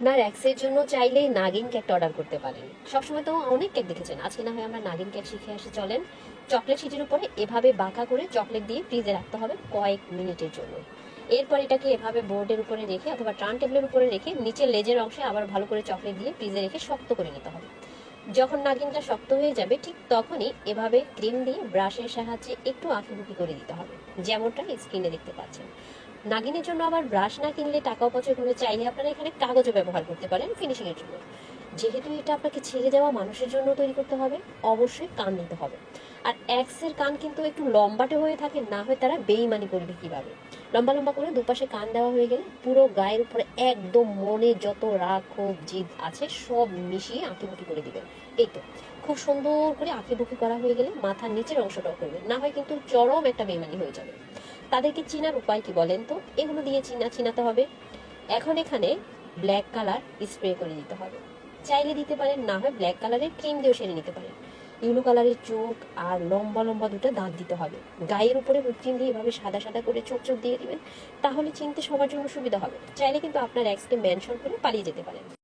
আপনার এক্সের জন্য চাইলে নাগিন কেকটা অর্ডার করতে পারেন। সবসময় তো অনেক কেক দেখেছেন, আজকে না হয় আমরা নাগিন কেক শিখে আসি। চলেন, চকলেট শিটের উপরে এভাবে বাঁকা করে চকলেট দিয়ে ফ্রিজে রাখতে হবে কয়েক মিনিটের জন্য। এরপর এটাকে এভাবে বোর্ডের উপরে রেখে অথবা টার্ন টেবিলের উপরে রেখে নিচের লেজের অংশে আবার ভালো করে চকলেট দিয়ে ফ্রিজে রেখে শক্ত করে নিতে হবে। যখন নাগিনটা শক্ত হয়ে যাবে ঠিক তখনই এভাবে ক্রিম দিয়ে ব্রাশের সাহায্যে একটু আঁকিবুকি করে দিতে হবে, যেমনটা স্ক্রিনে দেখতে পাচ্ছেন। নাগিনের জন্য আবার ব্রাশ না কিনলে টাকা অপচয় করে চাইলে আপনারা এখানে কাগজও ব্যবহার করতে পারেন ফিনিশিং এর জন্য। যেহেতু এটা আপনাকে ছেড়ে দেওয়া মানুষের জন্য তৈরি করতে হবে, অবশ্যই কান দিতে হবে। আর এক্সের কান কিন্তু একটু লম্বাটে হয়ে থাকে, না হয় তারা বেইমানি করবে কিভাবে। লম্বা লম্বা করে দুপাশে কান দেওয়া হয়ে গেলে পুরো গায়ের উপরে একদম মনে যত রাগ ক্ষোভ জিদ আছে সব মিশিয়ে আঁকিবুকি করে দিবেন। এই তো, খুব সুন্দর করে আঁকিবুকি করা হয়ে গেলে মাথার নিচের অংশটাও করবেন, না হয় কিন্তু চরম একটা বেইমানি হয়ে যাবে। তাদেরকে চিনার উপায় কি বলেন তো? এগুলো দিয়ে চিনাতে হবে। এখন এখানে ব্ল্যাক কালার স্প্রে করে দিতে হবে। চাইলে দিতে পারেন, না হয় ব্ল্যাক কালারের ক্রিম দিয়েও সেরে নিতে পারেন। ইউলো কালারের চোখ আর লম্বা লম্বা দুটো দাঁত দিতে হবে। গায়ের উপরে হুইপ ক্রিম দিয়ে এভাবে সাদা সাদা করে চোখ চোখ দিয়ে দিবেন, তাহলে চিনতে সবার জন্য সুবিধা হবে। চাইলে কিন্তু আপনার এক্সকে মেনশন করে পালিয়ে যেতে পারেন।